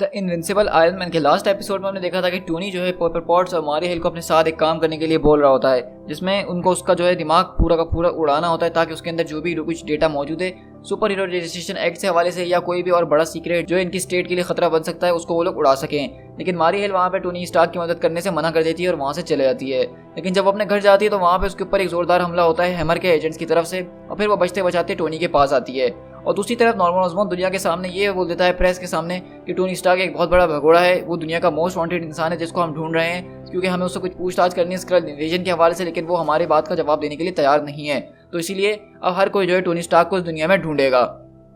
The invincible iron man के last episode में हमने देखा था कि टोनी जो है पेपर पॉट्स और मारी हिल को अपने साथ एक काम करने के लिए बोल रहा होता है, जिसमें उनको उसका जो है दिमाग पूरा का पूरा उड़ाना होता है ताकि उसके अंदर जो भी कुछ डेटा मौजूद है सुपर हीरो रजिस्ट्रेशन एक्ट से हवाले से या कोई भी और बड़ा सीक्रेट जो इनकी स्टेट के लिए खतरा बन सकता है उसको वो लोग उड़ा सकें। लेकिन मारी हिल वहाँ पे टोनी स्टार्क की मदद करने से मना कर देती है और वहाँ से चले जाती है। लेकिन जब अपने घर जाती है तो वहाँ पे उसके ऊपर एक जोरदार हमला होता है हैमर के एजेंट्स की तरफ से और फिर वो बचते बचाते टोनी के पास आती है। और दूसरी तरफ नॉर्मन ऑसबॉर्न दुनिया के सामने ये बोल देता है प्रेस के सामने कि टोनी स्टार्क एक बहुत बड़ा भगोड़ा है, वो दुनिया का मोस्ट वांटेड इंसान है जिसको हम ढूंढ रहे हैं क्योंकि हमें उससे कुछ पूछताछ करनी है स्क्रल इन्वेजन के हवाले से, लेकिन वो हमारी बात का जवाब देने के लिए तैयार नहीं है। तो इसीलिए अब हर कोई जो है टोनी स्टार्क को इस दुनिया में ढूंढेगा।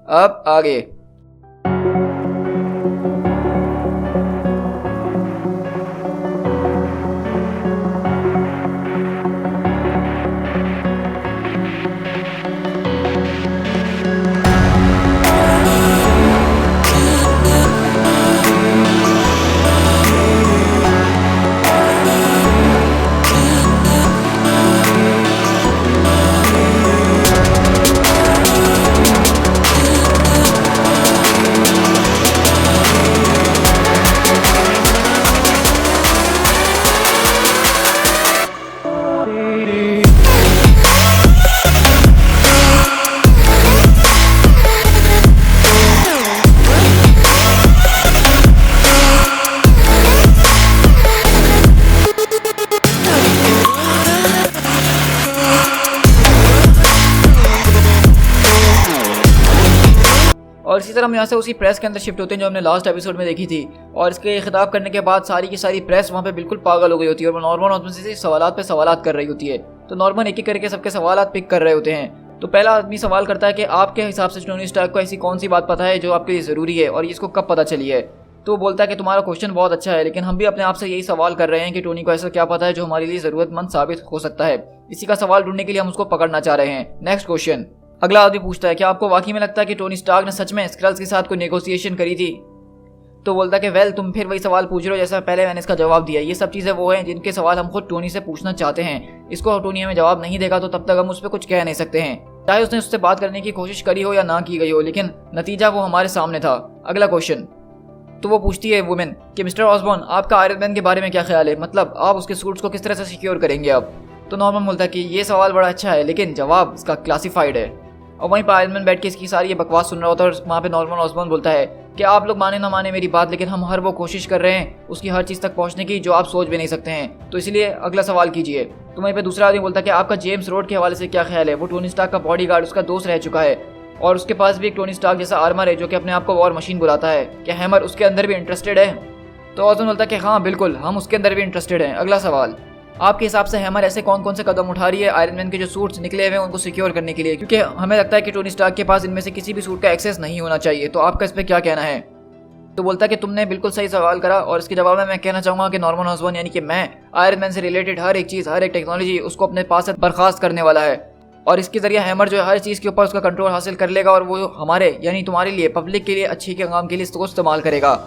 अब आगे और इसी तरह हम यहाँ से उसी प्रेस के अंदर शिफ्ट होते हैं जो हमने लास्ट एपिसोड में देखी थी। और इसके खिताब करने के बाद सारी की सारी प्रेस वहाँ पे बिल्कुल पागल हो गई होती है और नॉर्मन ऑसबॉर्न से सवालात पे सवालात कर रही होती है। तो नॉर्मन एक एक करके सबके सवालात पिक कर रहे होते हैं। तो पहला आदमी सवाल करता है कि आपके हिसाब से टोनी स्टार्क को ऐसी कौन सी बात पता है जो आपके लिए ज़रूरी है और इसको कब पता चली है। तो वो बोलता है कि तुम्हारा क्वेश्चन बहुत अच्छा है, लेकिन हम भी अपने आप से यही सवाल कर रहे हैं कि टोनी को ऐसा क्या पता है जो हमारे लिए ज़रूरतमंद साबित हो सकता है। इसी का सवाल ढूंढने के लिए हम उसको पकड़ना चाह रहे हैं। Next question. अगला आदमी पूछता है कि आपको वाकई में लगता है कि टोनी स्टार्क ने सच में स्क्रल्स के साथ कोई नेगोशिएशन करी थी। तो बोलता है कि वेल तुम फिर वही सवाल पूछ रहे हो जैसा पहले मैंने इसका जवाब दिया। ये सब चीज़ें वो हैं जिनके सवाल हम खुद टोनी से पूछना चाहते हैं। इसको टोनी हमें जवाब नहीं देगा तो तब तक हम उस पर कुछ कह नहीं सकते हैं, चाहे उसने उससे बात करने की कोशिश करी हो या ना की गई हो, लेकिन नतीजा वो हमारे सामने था। अगला क्वेश्चन। तो वो पूछती है वुमेन कि मिस्टर ऑसबॉर्न आपका आयरन मैन के बारे में क्या ख्याल है, मतलब आप उसके सूट्स को किस तरह से सिक्योर करेंगे अब। तो नॉर्मन बोलता है कि ये सवाल बड़ा अच्छा है लेकिन जवाब इसका क्लासिफाइड है। और वहीं पर आयरन मैन बैठ के इसकी सारी ये बकवास सुन रहा होता है और वहाँ पे नॉर्मन ऑसबॉर्न बोलता है कि आप लोग माने ना माने मेरी बात, लेकिन हम हर वो कोशिश कर रहे हैं उसकी हर चीज़ तक पहुँचने की जो आप सोच भी नहीं सकते हैं। तो इसलिए अगला सवाल कीजिए। तो वहीं पर दूसरा आदमी बोलता है कि आपका जेम्स रोड के हवाले से क्या ख्याल है। वो टोनी स्टार्क का बॉडीगार्ड, उसका दोस्त रह चुका है और उसके पास भी एक टोनी स्टार्क जैसा आर्मर है जो कि अपने आप को वॉर मशीन बुलाता है। क्या हैमर उसके अंदर भी इंटरेस्टेड है। तो ऑसबॉर्न बोलता है कि हाँ बिल्कुल, हम उसके अंदर भी इंटरेस्टेड हैं। अगला सवाल। आपके हिसाब से हैमर ऐसे कौन कौन से कदम उठा रही है आयरन मैन के जो सूट्स निकले हुए हैं उनको सिक्योर करने के लिए, क्योंकि हमें लगता है कि टोनी स्टार्क के पास इनमें से किसी भी सूट का एक्सेस नहीं होना चाहिए। तो आपका इस पर क्या कहना है। तो बोलता है कि तुमने बिल्कुल सही सवाल करा और इसके जवाब में मैं कहना चाहूँगा कि नॉर्मन ऑसबॉर्न यानी कि मैं आयरन मैन से रिलेटेड हर एक चीज़, हर एक टेक्नोलॉजी उसको अपने पास से बर्खास्त करने वाला है और इसके जरिए हैमर जो है हर चीज़ के ऊपर उसका कंट्रोल हासिल कर लेगा और वो हमारे यानी तुम्हारे लिए, पब्लिक के लिए, अच्छे के काम के लिए इसको इस्तेमाल करेगा।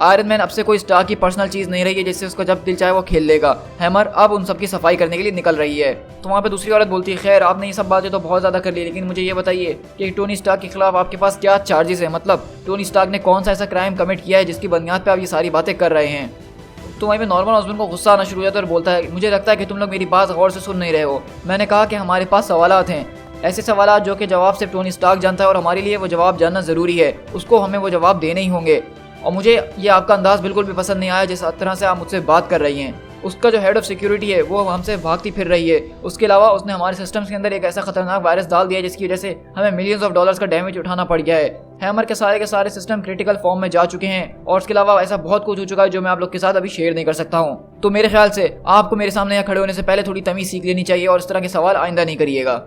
आयरन मैन अब से कोई स्टार की पर्सनल चीज़ नहीं रही है जिससे उसको जब दिल चाहे वो खेल लेगा। हैमर अब उन सब की सफाई करने के लिए निकल रही है। तो वहाँ पे दूसरी औरत बोलती है खैर आपने ये सब बातें तो बहुत ज़्यादा कर ली, लेकिन मुझे ये बताइए कि टोनी स्टार्क के खिलाफ आपके पास क्या चार्जेस हैं, मतलब टोनी स्टार्क ने कौन सा ऐसा क्राइम कमिट किया है जिसकी बुनियाद पर आप ये सारी बातें कर रहे हैं। तो वहीं पे नॉर्मन ऑसबॉर्न को गुस्सा आना शुरू हो जाता है और बोलता है मुझे लगता है कि तुम लोग मेरी बात गौर से सुन नहीं रहे हो। मैंने कहा कि हमारे पास सवालात हैं, ऐसे सवालात जो कि जवाब सिर्फ टोनी स्टार्क जानता है और हमारे लिए वो जवाब जानना ज़रूरी है, उसको हमें वो जवाब देने ही होंगे। और मुझे ये आपका अंदाज़ बिल्कुल भी पसंद नहीं आया जिस तरह से आप मुझसे बात कर रही हैं। उसका जो हेड ऑफ सिक्योरिटी है वो हमसे भागती फिर रही है। उसके अलावा उसने हमारे सिस्टम्स के अंदर एक ऐसा खतरनाक वायरस डाल दिया है जिसकी वजह से हमें मिलियंस ऑफ डॉलर्स का डैमेज उठाना पड़ गया है। हैमर के सारे सिस्टम क्रिटिकल फॉर्म में जा चुके हैं और उसके अलावा ऐसा बहुत कुछ हो चुका है जो मैं आप लोग के साथ अभी शेयर नहीं कर सकता हूँ। तो मेरे ख्याल से आपको मेरे सामने यहाँ खड़े होने से पहले थोड़ी तमीज़ सीख लेनी चाहिए और इस तरह के सवाल आइंदा नहीं करिएगा।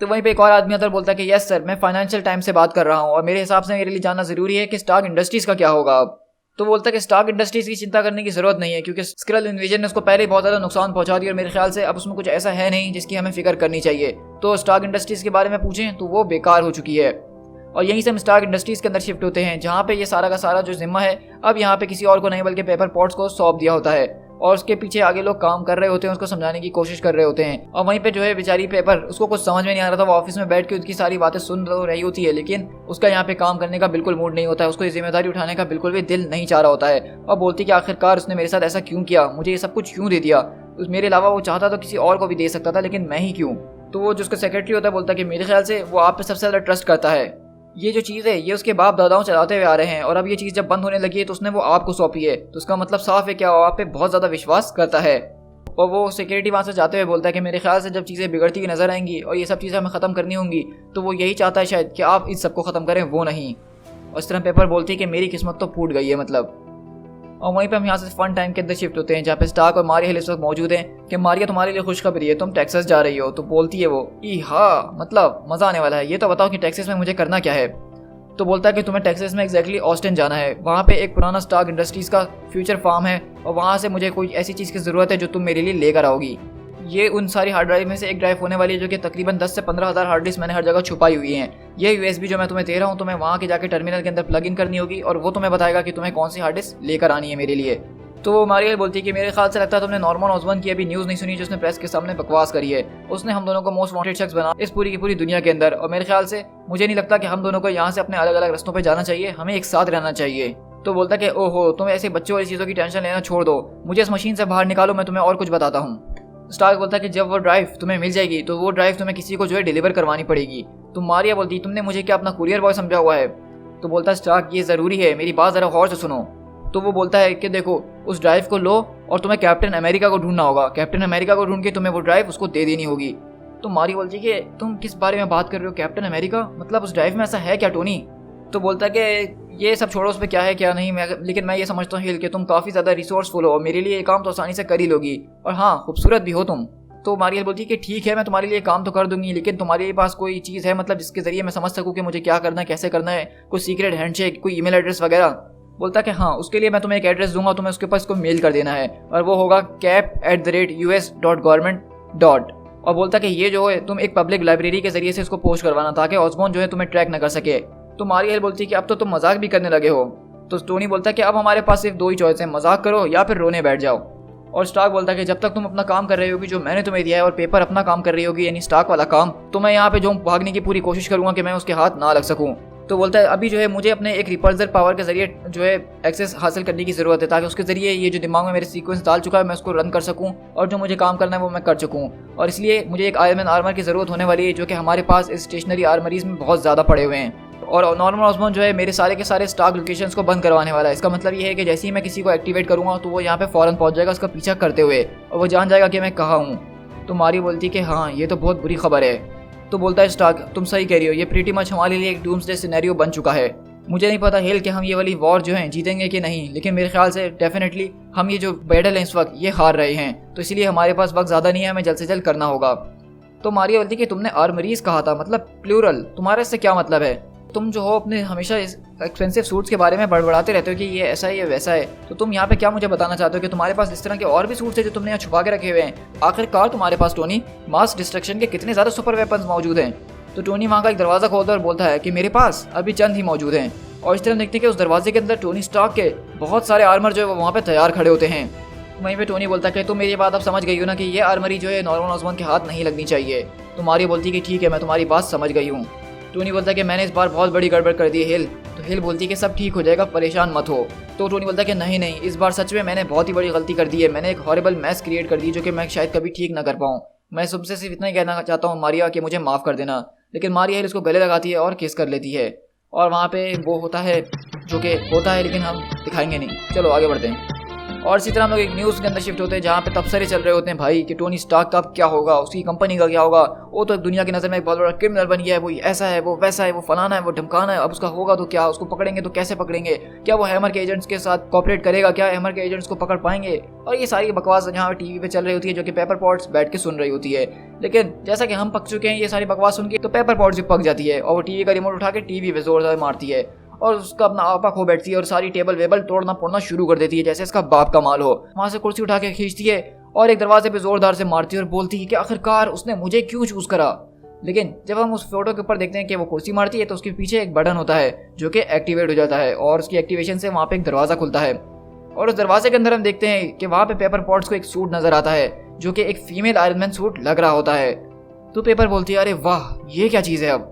तो वहीं पे एक और आदमी आता है बोलता है कि यस सर, मैं फाइनेंशियल टाइम से बात कर रहा हूँ और मेरे हिसाब से मेरे लिए जानना ज़रूरी है कि स्टार्क इंडस्ट्रीज़ का क्या होगा अब। तो बोलता है कि स्टार्क इंडस्ट्रीज की चिंता करने की जरूरत नहीं है क्योंकि स्क्रल इन्वेजन ने उसको पहले बहुत ज़्यादा नुकसान पहुंचा दिया और मेरे ख्याल से अब उसमें कुछ ऐसा है नहीं जिसकी हमें फिक्र करनी चाहिए। तो स्टार्क इंडस्ट्रीज के बारे में पूछें तो वो बेकार हो चुकी है। और यहीं से हम स्टार्क इंडस्ट्रीज के अंदर शिफ्ट होते हैं जहाँ पे ये सारा का सारा जो जिम्मा है अब यहाँ पे किसी और को नहीं बल्कि पेपर पॉट्स को सौंप दिया होता है। और उसके पीछे आगे लोग काम कर रहे होते हैं, उसको समझाने की कोशिश कर रहे होते हैं। और वहीं पे जो है बेचारी पेपर, उसको कुछ समझ में नहीं आ रहा था, वो ऑफिस में बैठ के उसकी सारी बातें सुन रही होती है, लेकिन उसका यहाँ पे काम करने का बिल्कुल मूड नहीं होता है, उसको ये जिम्मेदारी उठाने का बिल्कुल भी दिल नहीं चाह रहा होता है। और बोलती कि आखिरकार उसने मेरे साथ ऐसा क्यों किया, मुझे ये सब कुछ क्यों दे दिया, मेरे अलावा वो चाहता तो किसी और को भी दे सकता था, लेकिन मैं ही क्यों। तो वो जो उसका सेक्रेटरी होता है बोलता है कि मेरे ख्याल से वो आप पे सबसे ज़्यादा ट्रस्ट करता है। ये जो चीज़ है ये उसके बाप दादाओं चलाते हुए आ रहे हैं, और अब ये चीज़ जब बंद होने लगी है तो उसने वो आपको सौंपी है, तो उसका मतलब साफ है क्या वो आप पे बहुत ज़्यादा विश्वास करता है। और वो सिक्योरिटी वहाँ से जाते हुए बोलता है कि मेरे ख्याल से जब चीज़ें बिगड़ती हुई नजर आएंगी और ये सब चीज़ें हमें ख़त्म करनी होंगी, तो वो यही चाहता है शायद कि आप इस सबको ख़त्म करें, वो नहीं। और इस तरह पेपर बोलती है कि मेरी किस्मत तो फूट गई है मतलब। और वहीं पे हम यहाँ से फन टाइम के अंदर शिफ्ट होते हैं, जहाँ पे स्टार्क और मारिया इस वक्त मौजूद हैं कि मारिया तुम्हारे लिए खुशखबरी है, तुम टेक्सास जा रही हो। तो बोलती है वो हाँ मतलब मज़ा आने वाला है, ये तो बताओ कि टेक्सास में मुझे करना क्या है। तो बोलता है कि तुम्हें टेक्सास में एग्जैक्टली ऑस्टिन जाना है, वहाँ पे एक पुराना स्टार्क इंडस्ट्रीज़ का फ्यूचर फार्म है, और वहाँ से मुझे कोई ऐसी चीज़ की ज़रूरत है जो तुम मेरे लिए लेकर आओगी। ये उन सारी हार्ड ड्राइव में से एक ड्राइव होने वाली है, जो कि तकरीबन 10 से 15 हज़ार हार्ड डिस्क मैंने हर जगह छुपाई हुई हैं। ये USB जो मैं तुम्हें दे रहा हूँ, तुम्हें वहाँ के जाके टर्मिनल के अंदर प्लग इन करनी होगी, और वो तुम्हें बताएगा कि तुम्हें कौन सी हार्ड डिस्क लेकर आनी है मेरे लिए। तो वो मारिया बोलती है कि मेरे ख्याल से लगता है तुमने नॉर्मन ऑसबॉर्न की अभी न्यूज़ नहीं सुनी, जो उसने प्रेस के सामने बकवास करी है। उसने हम दोनों को मोस्ट वांटेड शख्स बना इस पूरी की पूरी दुनिया के अंदर, और मेरे ख्याल से मुझे नहीं लगता कि हम दोनों को यहाँ से अपने अलग अलग रास्तों पर जाना चाहिए, हमें एक साथ रहना चाहिए। तो बोलता कि ओहो तुम ऐसे बच्चों वाली चीज़ों की टेंशन लेना छोड़ दो, मुझे इस मशीन से बाहर निकालो, मैं तुम्हें और कुछ बताता हूँ। स्टार्क बोलता है कि जब वो ड्राइव तुम्हें मिल जाएगी तो वो ड्राइव तुम्हें किसी को जो है डिलीवर करवानी पड़ेगी। तो मारिया बोलती तुमने मुझे क्या अपना कुरियर बॉय समझा हुआ है। तो बोलता स्टार्क ये ज़रूरी है, मेरी बात ज़रा गौर से सुनो। तो वो बोलता है कि देखो उस ड्राइव को लो और तुम्हें कैप्टन अमेरिका को ढूंढना होगा, कैप्टन अमेरिका को ढूंढ के तुम्हें वो ड्राइव उसको दे देनी होगी। तो मारी बोलती है कि तुम किस बारे में बात कर रहे हो, कैप्टन अमेरिका मतलब उस ड्राइव में ऐसा है क्या टोनी। तो बोलता है कि ये सब छोड़ो, उस पर क्या है क्या नहीं, लेकिन मैं ये समझता हूँ हिल कि तुम काफ़ी ज़्यादा रिसोर्सफुल हो और मेरे लिए ये काम तो आसानी से कर ही लोगी, और हाँ खूबसूरत भी हो तुम। तो मारियल बोलती है कि ठीक है मैं तुम्हारे लिए काम तो कर दूंगी, लेकिन तुम्हारे पास कोई चीज़ है मतलब जिसके ज़रिए मैं समझ सकूँ कि मुझे क्या करना है, कैसे करना है, कोई सीक्रेट हैंडशेक, कोई ईमेल एड्रेस वगैरह। बोलता कि हाँ उसके लिए मैं तुम्हें एक एड्रेस दूंगा, तुम्हें उसके पास इसको मेल कर देना है, और वो होगा cap@us.government. और बोलता कि ये जो है तुम एक पब्लिक लाइब्रेरी के जरिए से इसको पोस्ट करवाना, ताकि ऑसबॉर्न जो है तुम्हें ट्रैक न कर सके। तो मारियल बोलती कि अब तो तुम मजाक भी करने लगे हो। तो टोनी बोलता कि अब हमारे पास सिर्फ दो ही चॉइस है, मजाक करो या फिर रोने बैठ जाओ। और स्टार्क बोलता कि जब तक तुम अपना काम कर रही होगी जो मैंने तुम्हें दिया है, और पेपर अपना काम कर रही होगी यानी स्टार्क वाला काम, तो मैं यहाँ पे जो भागने की पूरी कोशिश करूंगा कि मैं उसके हाथ ना लग सकूं। तो बोलता है अभी जो है मुझे अपने एक रिपल्सर पावर के जरिए जो है एक्सेस हासिल करने की ज़रूरत है, ताकि उसके ज़रिए ये जो दिमाग में मेरे सीक्वेंस डाल चुका है मैं उसको रन कर सकूं, और जो मुझे काम करना है वो मैं कर चुकूं। और इसलिए मुझे एक आयरन मैन आर्मर की ज़रूरत होने वाली है, जो कि हमारे पास स्टेशनरी आर्मरीज में बहुत ज़्यादा पड़े हुए हैं। और नॉर्मन ऑसबॉर्न जो है मेरे सारे के सारे स्टार्क लोकेशंस को बंद करवाने वाला है। इसका मतलब ये है कि जैसे ही मैं किसी को एक्टिवेट करूँगा तो वो यहाँ पे फ़ौरन पहुँच जाएगा उसका पीछा करते हुए, और वो जान जाएगा कि मैं कहाँ हूँ। तो मारी बोलती कि हाँ ये तो बहुत बुरी खबर है। तो बोलता है स्टार्क तुम सही कह रही हो, ये प्रीटी मच हमारे लिए एक डूम्सडे सिनेरियो बन चुका है। मुझे नहीं पता हेल कि हम ये वाली वॉर जो है जीतेंगे कि नहीं, लेकिन मेरे ख्याल से डेफिनेटली हम ये जो बैटल है इस वक्त ये हार रहे हैं, तो इसलिए हमारे पास वक्त ज़्यादा नहीं है, हमें जल्द से जल्द करना होगा। तो मारिया बोलती कि तुमने आर्मरीज कहा था, मतलब प्लूरल, तुम्हारा इससे क्या मतलब है? तुम जो हो अपने हमेशा इस एक्सपेंसिव सूट्स के बारे में बड़बड़ाते रहते हो कि ये ऐसा है ये वैसा है, तो तुम यहाँ पे क्या मुझे बताना चाहते हो कि तुम्हारे पास इस तरह के और भी सूट्स हैं जो तुमने यहाँ छुपा के रखे हुए हैं? आखिरकार तुम्हारे पास टोनी मास डिस्ट्रक्शन के कितने ज़्यादा सुपर वेपन्स मौजूद हैं? तो टोनी वहाँ का एक दरवाज़ा खोलता है और बोलता है कि मेरे पास अभी चंद ही मौजूद हैं। और इस तरह देखते हैं कि उस दरवाजे के अंदर टोनी स्टार्क के बहुत सारे आर्मर जो है वो वहाँ पे तैयार खड़े होते हैं। वहीं पे टोनी बोलता है कि तुम मेरी बात अब समझ गई हो ना कि ये आर्मरी जो है नॉर्मन ऑसबॉर्न के हाथ नहीं लगनी चाहिए। तो मारिया बोलती है कि ठीक है मैं तुम्हारी बात समझ गई हूँ। टोनी बोलता है कि मैंने इस बार बहुत बड़ी गड़बड़ कर दी है हिल। तो हिल बोलती है कि सब ठीक हो जाएगा, परेशान मत हो। तो टोनी बोलता है कि नहीं नहीं, इस बार सच में मैंने बहुत ही बड़ी गलती कर दी है, मैंने एक हॉरिबल मैस क्रिएट कर दी जो कि मैं शायद कभी ठीक ना कर पाऊँ। मैं तुमसे सिर्फ इतना ही कहना चाहता हूँ मारिया कि मुझे माफ़ कर देना। लेकिन मारिया हिल उसको गले लगाती है और किस कर लेती है, और वहाँ पे वो होता है जो कि होता है, लेकिन हम दिखाएंगे नहीं। चलो आगे बढ़ते हैं। और इसी तरह हम लोग एक न्यूज़ के अंदर शिफ्ट होते हैं जहाँ पे तबसरे चल रहे होते हैं भाई कि टोनी स्टार्क का अब क्या होगा, उसकी कंपनी का क्या होगा। वो तो दुनिया की नज़र में एक बहुत बड़ा क्रिमिनल बन गया है, वो ऐसा है वो वैसा है, वो फलाना है वो ढमकाना है, अब उसका होगा तो क्या, उसको पकड़ेंगे तो कैसे पकड़ेंगे, क्या वो हैमर के एजेंट्स के साथ कॉपरेट करेगा, क्या हैमर के एजेंट्स को पकड़ पाएंगे। और ये सारी बकवास यहाँ टीवी पे चल रही होती है जो कि पेपर पॉट्स बैठ के सुन रही होती है। लेकिन जैसा कि हम पक चुके हैं ये सारी बकवास सुन के, तो पेपर पॉट्स भी पक जाती है और वो टीवी का रिमोट उठा के टीवी पे जोरदार मारती है और उसका अपना आपा खो बैठती है और सारी टेबल वेबल तोड़ना फोड़ना शुरू कर देती है जैसे इसका बाप का माल हो। वहाँ से कुर्सी उठा के खींचती है और एक दरवाजे पे जोरदार से मारती है और बोलती है कि आखिरकार उसने मुझे क्यों चूज करा। लेकिन जब हम उस फोटो के ऊपर देखते हैं कि वो कुर्सी मारती है तो उसके पीछे एक बटन होता है जो कि एक्टिवेट हो जाता है और उसकी एक्टिवेशन से वहाँ पे एक दरवाज़ा खुलता है। और उस दरवाजे के अंदर हम देखते हैं कि वहाँ पे पेपर पॉट्स को एक सूट नजर आता है जो कि एक फीमेल आयरन मैन सूट लग रहा होता है। तो पेपर बोलती है अरे वाह ये क्या चीज़ है। अब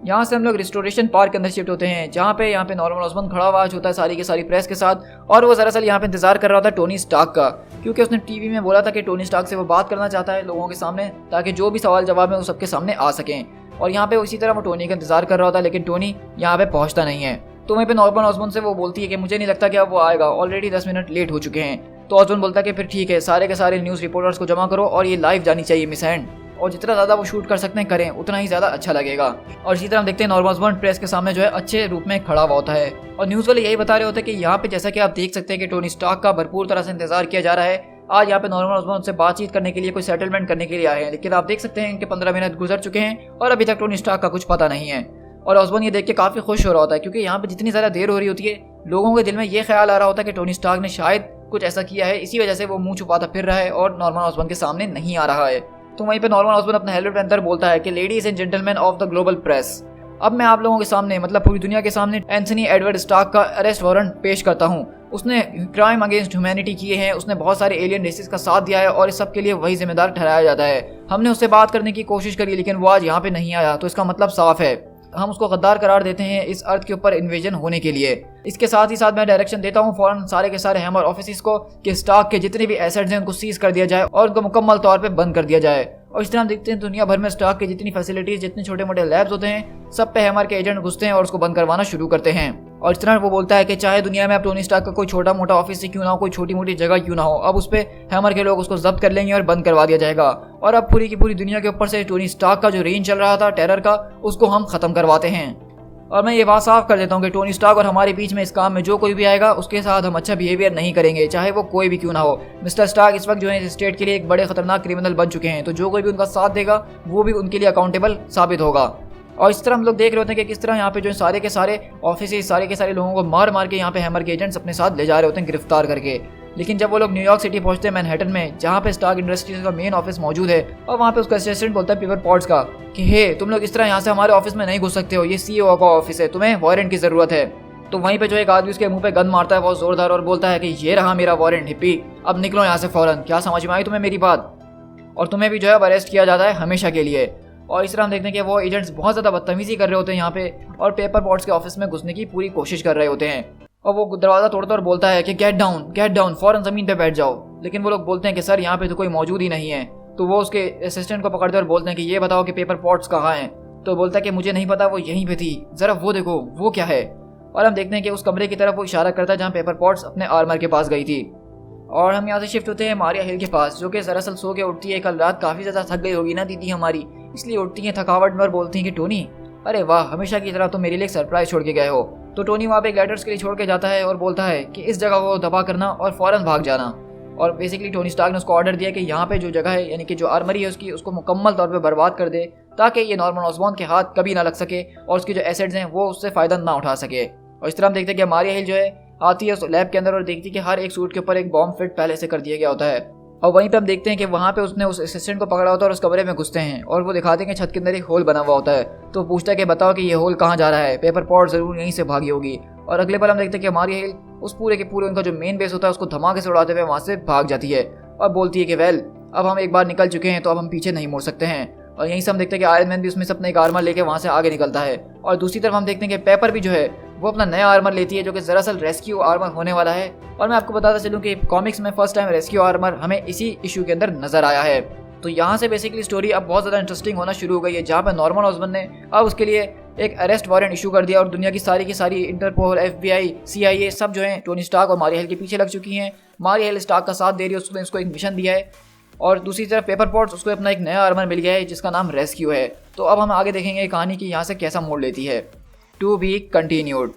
यहाँ से हम लोग रिस्टोरेशन पार्क के अंदर शिफ्ट होते हैं जहाँ पे नॉर्मन ऑसबॉर्न खड़ा हुआ होता है सारी की सारी प्रेस के साथ, और वो दरअसल यहाँ पे इंतजार कर रहा होता है टोनी स्टार्क का, क्योंकि उसने टीवी में बोला था कि टोनी स्टार्क से वो बात करना चाहता है लोगों के सामने, ताकि जो भी सवाल जवाब है वो सबके सामने आ सकें। और यहाँ पे उसी तरह वो टोनी का इंतजार कर रहा होता है, लेकिन टोनी यहाँ पे पहुँचता नहीं है। तो वहीं पे नॉर्मन ऑसबॉर्न से वो बोलती है कि मुझे नहीं लगता कि अब वो आएगा, ऑलरेडी 10 मिनट लेट हो चुके हैं। तो ऑसबॉर्न बोलता है कि फिर ठीक है, सारे के सारे न्यूज़ रिपोर्टर्स को जमा करो और ये लाइव जानी चाहिए मिस हैंड, और जितना ज़्यादा वो शूट कर सकते हैं करें, उतना ही ज़्यादा अच्छा लगेगा। और इसी तरह हम देखते हैं नॉर्मन ऑसबॉर्न प्रेस के सामने जो है अच्छे रूप में खड़ा हुआ होता है, और न्यूज़ वाले यही बता रहे होते हैं कि यहाँ पे जैसा कि आप देख सकते हैं कि टोनी स्टार्क का भरपूर तरह से इंतजार किया जा रहा है। आज यहाँ पे नॉर्मन ऑसबॉर्न से बातचीत करने के लिए, कोई सेटलमेंट करने के लिए आए हैं, लेकिन आप देख सकते हैं कि 15 मिनट गुजर चुके हैं और अभी तक टोनी स्टार्क का कुछ पता नहीं है। और ऑसबॉर्न ये देख के काफ़ी खुश हो रहा होता है, क्योंकि यहाँ पे जितनी ज़्यादा देर हो रही होती है लोगों के दिल में ये ख्याल आ रहा होता है कि टोनी स्टार्क ने शायद कुछ ऐसा किया है, इसी वजह से वो मुंह छुपाता फिर रहा है और नॉर्मन ऑसबॉर्न के सामने नहीं आ रहा है। तो वहीं पे नॉर्मन ऑसबॉर्न अपने हेलमेट अंदर बोलता है कि ladies and gentleman of the global press, अब मैं आप लोगों के सामने, मतलब पूरी दुनिया के सामने, एंथनी एडवर्ड स्टार्क का अरेस्ट वारंट पेश करता हूँ। उसने क्राइम अगेंस्ट ह्यूमैनिटी किए हैं, उसने बहुत सारे एलियन रेसेस का साथ दिया है और इस सब के लिए वही जिम्मेदार ठहराया जाता है। हमने उससे बात करने की कोशिश करी लेकिन वो आज यहाँ पे नहीं आया, तो इसका मतलब साफ है, हम उसको गद्दार करार देते हैं इस अर्थ के ऊपर इन्वेजन होने के लिए। इसके साथ ही साथ मैं डायरेक्शन देता हूँ फौरन सारे के सारे हैमर ऑफिस को कि स्टार्क के जितने भी एसेट्स हैं उनको सीज कर दिया जाए और उनको मुकम्मल तौर पे बंद कर दिया जाए। और इस तरह हम देखते हैं दुनिया भर में स्टार्क की जितनी फैसिलिटीज, जितने छोटे मोटे लैब्स होते हैं, सब पे हैमर के एजेंट घुसते हैं और उसको बंद करवाना शुरू करते हैं। और इस तरह वो बोलता है कि चाहे दुनिया में अब टोनी स्टार्क का कोई छोटा मोटा ऑफिस ही क्यों ना हो, कोई छोटी मोटी जगह क्यों ना हो, अब उस पर हैमर के लोग उसको जब्त कर लेंगे और बंद करवा दिया जाएगा। और अब पूरी की पूरी दुनिया के ऊपर से टोनी स्टार्क का जो रेंज चल रहा था टेरर का, उसको हम खत्म करवाते हैं। और मैं ये बात साफ कर देता हूँ कि टोनी स्टार्क और हमारे बीच में इस काम में जो कोई भी आएगा उसके साथ हम अच्छा बिहेवियर नहीं करेंगे, चाहे वो कोई भी क्यों ना हो। मिस्टर स्टार्क इस वक्त जो है इस स्टेट के लिए एक बड़े खतरनाक क्रिमिनल बन चुके हैं, तो जो कोई भी उनका साथ देगा वो भी उनके लिए अकाउंटेबल साबित होगा। और इस तरह हम लोग देख रहे होते हैं कि किस तरह यहाँ पे जो सारे के सारे ऑफिस, सारे के सारे लोगों को मार मार के यहाँ पे हैमर के एजेंट्स अपने साथ ले जा रहे होते हैं गिरफ्तार करके। लेकिन जब वो लोग न्यूयॉर्क सिटी पहुंचते हैं मैनहट्टन में, जहाँ पे स्टार्क इंडस्ट्रीज का मेन ऑफिस मौजूद है, और वहाँ पे उसका असिस्टेंट बोलता है पेपर पॉट्स का कि हे तुम लोग इस तरह यहाँ से हमारे ऑफिस में नहीं घुस सकते हो, ये CEO का ऑफिस है, तुम्हें वारंट की जरूरत है। तो वहीं पे जो एक आदमी उसके मुंह पे गन मारता है बहुत जोरदार और बोलता है कि ये रहा मेरा वारंट हिप्पी, अब निकलो यहाँ से फौरन। क्या समझ में आई तुम्हें मेरी बात? और तुम्हें भी जो है अरेस्ट किया जाता है हमेशा के लिए। और इस तरह हम देखते हैं कि वो एजेंट्स बहुत ज़्यादा बदतमीजी कर रहे होते हैं यहाँ पे, और पेपर पॉट्स के ऑफिस में घुसने की पूरी कोशिश कर रहे होते हैं। और वो दरवाज़ा तोड़ता और बोलता है कि गेट डाउन, फौरन ज़मीन पे बैठ जाओ। लेकिन वो लोग बोलते हैं कि सर यहाँ पे तो कोई मौजूद ही नहीं है। तो वो उसके असिस्टेंट को पकड़ते और बोलते हैं कि ये बताओ कि पेपर पॉट्स कहाँ हैं। तो बोलता है कि मुझे नहीं पता, वो यहीं पे थी, ज़रा वो देखो वो क्या है। और हम देखते हैं कि उस कमरे की तरफ वो इशारा करता है जहाँ पेपर पॉट्स अपने आर्मर के पास गई थी। और हम यहाँ से शिफ्ट होते हैं मारिया हिल के पास, जो कि दरअसल सो के उठती है। कल रात काफ़ी ज़्यादा थक गई होगी ना दीदी हमारी, इसलिए उठती हैं थकावट में और बोलती हैं कि टोनी अरे वाह, हमेशा की तरह तो मेरे लिए एक सरप्राइज छोड़ के गए हो। तो टोनी वहाँ पे एक लेटर्स के लिए छोड़ के जाता है और बोलता है कि इस जगह को दबा करना और फौरन भाग जाना। और बेसिकली टोनी स्टार्क ने उसको ऑर्डर दिया कि यहाँ पे जो जगह है, यानी कि जो आर्मरी है उसकी, उसको मुकम्मल तौर पे बर्बाद कर दे, ताकि ये नॉर्मन ऑसबॉर्न के हाथ कभी ना लग सके और उसके जो एसेट्स हैं वो उससे फ़ायदा ना उठा सके। और इस तरह हम देखते हैं कि मारिया हिल जो है आती है उस लैब के अंदर और देखती है कि हर एक सूट के ऊपर एक बॉम्ब फिट पहले से कर दिया गया होता है। और वहीं पे हम देखते हैं कि वहाँ पे उसने उस असिस्टेंट को पकड़ा होता है और उस कमरे में घुसते हैं और वो दिखाते हैं कि छत के अंदर एक होल बना हुआ होता है। तो पूछता है कि बताओ कि ये होल कहाँ जा रहा है, पेपर पॉट जरूर यहीं से भागी होगी। और अगले पल हम देखते हैं कि मारिया हिल उस पूरे के पूरे उनका जो मेन बेस होता है उसको धमाके से उड़ाते हुए वहाँ से भाग जाती है और बोलती है कि वेल, अब हम एक बार निकल चुके हैं तो अब हम पीछे नहीं मुड़ सकते हैं। और यहीं से हम देखते हैं कि आयरन मैन भी उसमें से अपना एक आर्मर लेके वहाँ से आगे निकलता है। और दूसरी तरफ हम देखते हैं कि पेपर भी जो है वो अपना नया आर्मर लेती है, जो कि दरअसल रेस्क्यू आर्मर होने वाला है। और मैं आपको बताता चलूँ कि कॉमिक्स में फर्स्ट टाइम रेस्क्यू आर्मर हमें इसी इशू के अंदर नजर आया है। तो यहाँ से बेसिकली स्टोरी अब बहुत ज़्यादा इंटरेस्टिंग होना शुरू हो गई है, जहाँ पर नॉर्मन ऑसबॉर्न ने अब उसके लिए एक अरेस्ट वारंट इशू कर दिया और दुनिया की सारी इंटरपोल, FBI, CIA सब जो है टोनी स्टार्क और मारिया हिल के पीछे लग चुकी हैं। मारिया हिल स्टार्क का साथ दे रही है, उसने उसको एक मिशन दिया है। और दूसरी तरफ पेपर पॉट्स, उसको अपना एक नया आर्मर मिल गया है जिसका नाम रेस्क्यू है। तो अब हम आगे देखेंगे कहानी की यहाँ से कैसा मोड़ लेती है। To be continued.